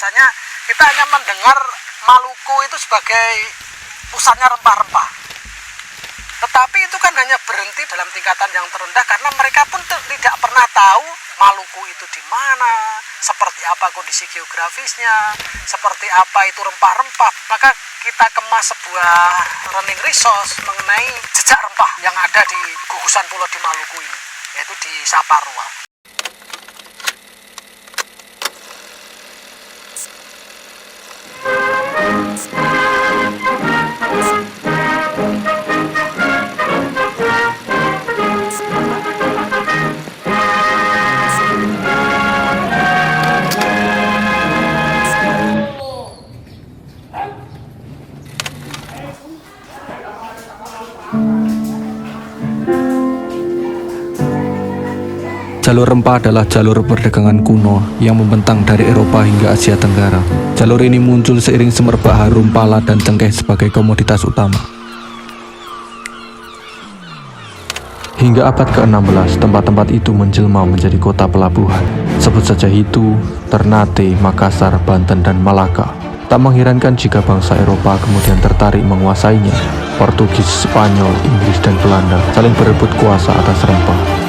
Biasanya kita hanya mendengar Maluku itu sebagai pusatnya rempah-rempah. Tetapi itu kan hanya berhenti dalam tingkatan yang terendah karena mereka pun tidak pernah tahu Maluku itu di mana, seperti apa kondisi geografisnya, seperti apa itu rempah-rempah. Maka kita kemas sebuah running resource mengenai jejak rempah yang ada di gugusan pulau di Maluku ini, yaitu di Saparua. Jalur rempah adalah jalur perdagangan kuno yang membentang dari Eropa hingga Asia Tenggara. Jalur ini muncul seiring semerbak harum pala dan cengkeh sebagai komoditas utama. Hingga abad ke-16, tempat-tempat itu menjelma menjadi kota pelabuhan. Sebut saja Hitu, Ternate, Makassar, Banten, dan Malaka. Tak mengherankan jika bangsa Eropa kemudian tertarik menguasainya. Portugis, Spanyol, Inggris, dan Belanda saling berebut kuasa atas rempah.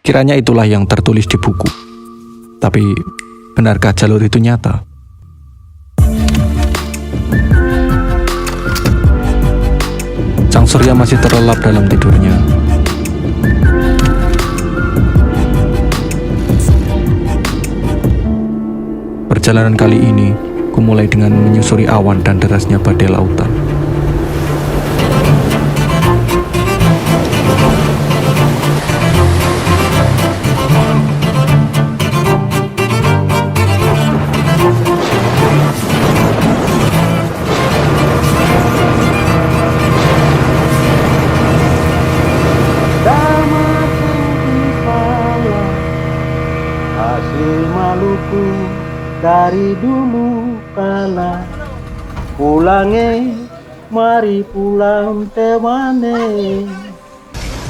Kiranya itulah yang tertulis di buku. Tapi, benarkah jalur itu nyata? Sang surya masih terlelap dalam tidurnya. Perjalanan kali ini, kumulai dengan menyusuri awan dan derasnya badai lautan. Maluku dari dulu kala, pulange mari pulang temane,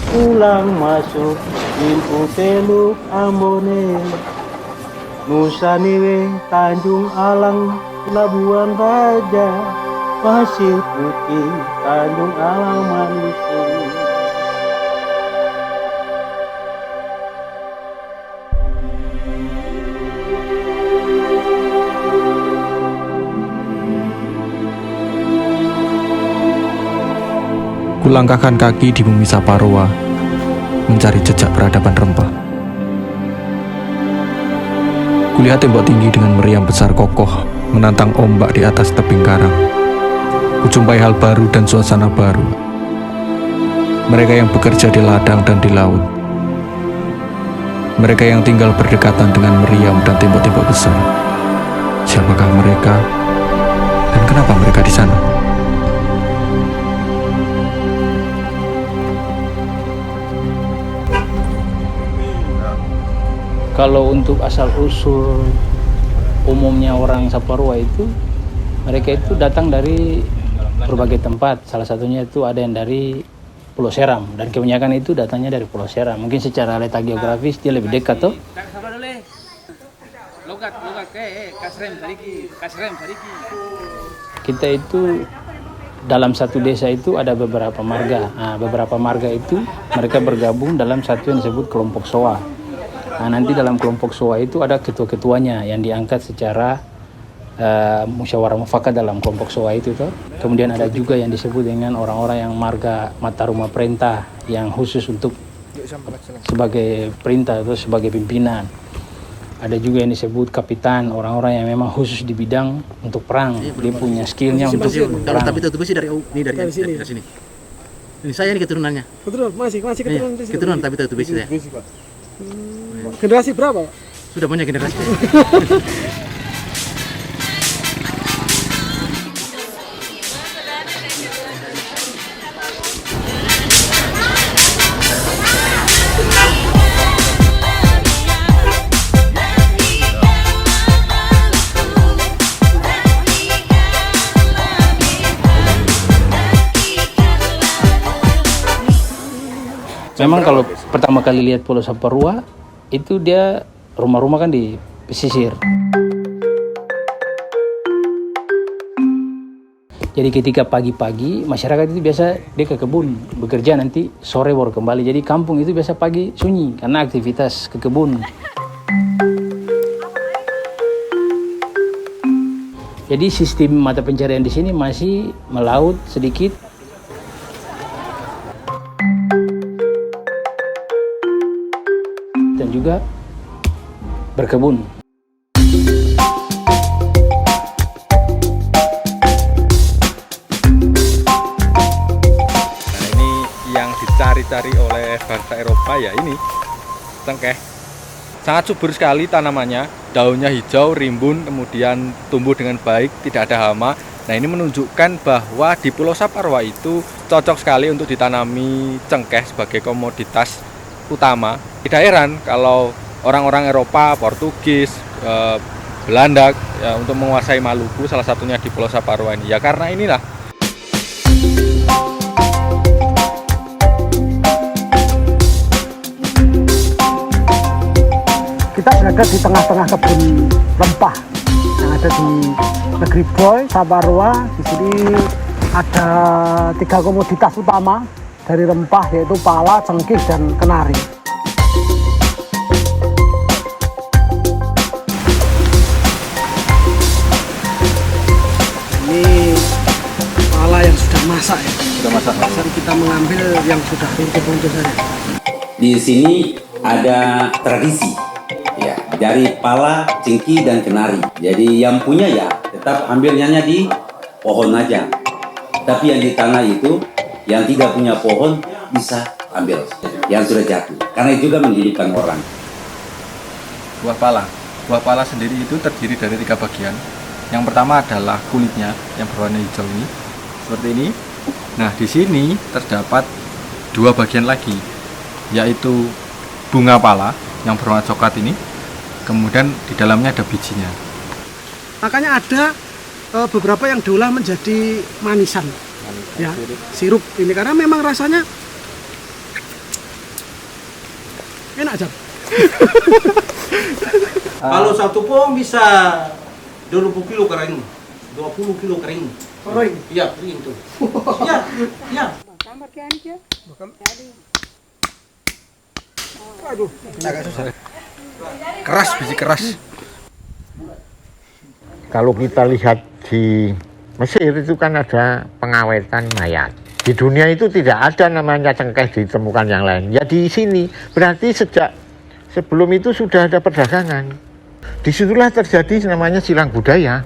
pulang masuk pintu Teluk Ambone, Nusa Niwe Tanjung Alang Labuan Baja, Pasir Putih Tanjung Alang Maluku. Kulangkahkan kaki di bumi Saparua, mencari jejak peradaban rempah. Kulihat tembok tinggi dengan meriam besar kokoh, menantang ombak di atas tebing karang. Kujumpai hal baru dan suasana baru. Mereka yang bekerja di ladang dan di laut. Mereka yang tinggal berdekatan dengan meriam dan tembok-tembok besar. Siapakah mereka? Dan kenapa mereka di sana? Kalau untuk asal-usul umumnya orang Saparua itu, mereka itu datang dari berbagai tempat. Salah satunya itu ada yang dari Pulau Seram, dan kebanyakan itu datangnya dari Pulau Seram. Mungkin secara letak geografis dia lebih dekat tuh. Kita itu dalam satu desa itu ada beberapa marga. Nah, beberapa marga itu mereka bergabung dalam satu yang disebut kelompok Soa. Nah, nanti dalam kelompok Soa itu ada ketua-ketuanya yang diangkat secara musyawarah mufakat dalam kelompok Soa itu toh. Kemudian ada juga yang disebut dengan orang-orang yang marga mata rumah perintah yang khusus untuk sebagai perintah atau sebagai pimpinan. Ada juga yang disebut kapitan, orang-orang yang memang khusus di bidang untuk perang. Dia punya skillnya untuk perang. Tapi itu besi dari sini. Ini saya ini keturunannya. Keturunan masih keturunan di sini. Keturunan tapi itu besi saya. Generasi berapa? Sudah banyak generasi. Memang kalau pertama kali lihat Pulau Saparua itu dia rumah-rumah kan di pesisir. Jadi ketika pagi-pagi masyarakat itu biasa dia ke kebun bekerja, nanti sore baru kembali. Jadi kampung itu biasa pagi sunyi karena aktivitas ke kebun. Jadi sistem mata pencarian di sini masih melaut sedikit. Dan juga berkebun. Dicari-cari oleh bangsa Eropa ya ini cengkeh. Sangat subur sekali tanamannya, daunnya hijau, rimbun, kemudian tumbuh dengan baik, tidak ada hama. Nah, ini menunjukkan bahwa di Pulau Saparua itu cocok sekali untuk ditanami cengkeh sebagai komoditas utama. Tidak heran kalau orang-orang Eropa, Portugis, Belanda ya, untuk menguasai Maluku, salah satunya di Pulau Saparua ini. Ya karena inilah. Kita berada di tengah-tengah kebun rempah yang ada di Negeri Boy, Saparua. Di sini ada 3 komoditas utama dari rempah, yaitu pala, cengkih, dan kenari. Ini pala yang sudah masak ya. Sudah masak. Dan kita mengambil yang sudah runtuh-runtuh saja. Di sini ada tradisi ya dari pala, cengkih, dan kenari. Jadi yang punya ya tetap ambilnya di pohon aja. Tapi yang di tanah itu yang tidak punya pohon bisa ambil yang sudah jatuh. Karena itu juga menghidupkan orang. Buah pala. Buah pala sendiri itu terdiri dari 3 bagian. Yang pertama adalah kulitnya yang berwarna hijau ini, seperti ini. Nah, di sini terdapat 2 bagian lagi, yaitu bunga pala yang berwarna coklat ini. Kemudian di dalamnya ada bijinya. Makanya ada beberapa yang diolah menjadi manisan, ya, sirup ini karena memang rasanya enak aja. Kalau satu pohon bisa 20 kilo kering, 20 kilo kering. Kering? Iya, kering tuh. Iya, iya. Aduh, Keras, biji keras. Kalau kita lihat di Mesir itu kan ada pengawetan mayat. Di dunia itu tidak ada namanya cengkeh ditemukan yang lain. Ya di sini berarti sejak sebelum itu sudah ada perdagangan. Disitulah terjadi namanya silang budaya.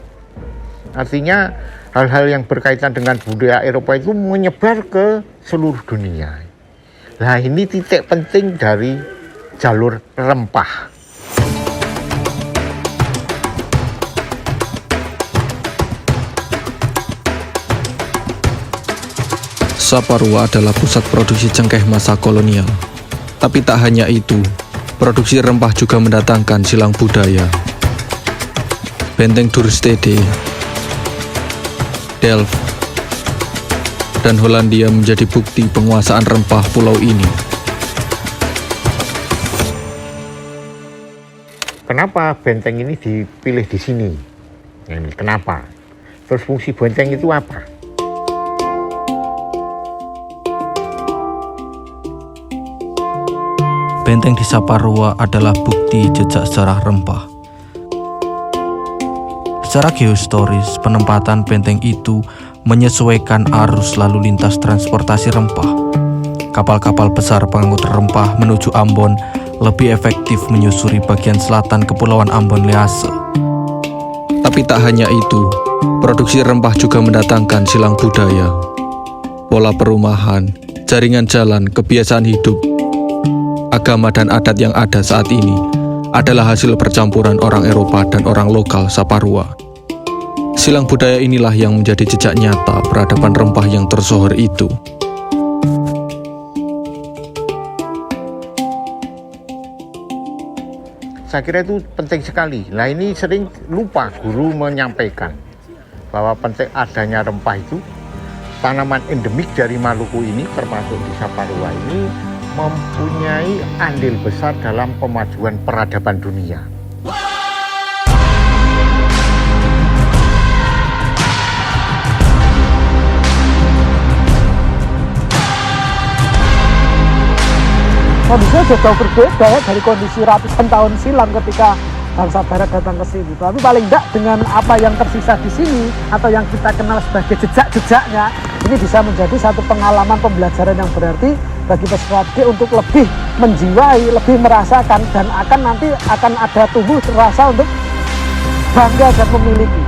Artinya hal-hal yang berkaitan dengan budaya Eropa itu menyebar ke seluruh dunia. Nah, ini titik penting dari jalur rempah. Saparua adalah pusat produksi cengkeh masa kolonial. Tapi tak hanya itu, produksi rempah juga mendatangkan silang budaya. Benteng Dorstede, Delft, dan Hollandia menjadi bukti penguasaan rempah pulau ini. Kenapa benteng ini dipilih di sini? Ini kenapa? Terus fungsi benteng itu apa? Benteng di Saparua adalah bukti jejak sejarah rempah. Secara geohistoris, penempatan benteng itu menyesuaikan arus lalu lintas transportasi rempah. Kapal-kapal besar pengangkut rempah menuju Ambon lebih efektif menyusuri bagian selatan Kepulauan Ambon Lease. Tapi tak hanya itu, produksi rempah juga mendatangkan silang budaya, pola perumahan, jaringan jalan, kebiasaan hidup, agama dan adat yang ada saat ini adalah hasil percampuran orang Eropa dan orang lokal Saparua. Silang budaya inilah yang menjadi jejak nyata peradaban rempah yang tersohor itu. Saya kira itu penting sekali. Nah, ini sering lupa guru menyampaikan bahwa penting adanya rempah itu, tanaman endemik dari Maluku ini termasuk di Saparua ini mempunyai andil besar dalam kemajuan peradaban dunia. Kondisinya sudah jauh berbeda ya dari kondisi ratusan tahun silam ketika bangsa Barat datang ke sini. Tapi paling tidak dengan apa yang tersisa di sini atau yang kita kenal sebagai jejak-jejaknya, ini bisa menjadi satu pengalaman pembelajaran yang berarti bagi peserta didik untuk lebih menjiwai, lebih merasakan, dan akan nanti akan ada tumbuh rasa untuk bangga dan memiliki.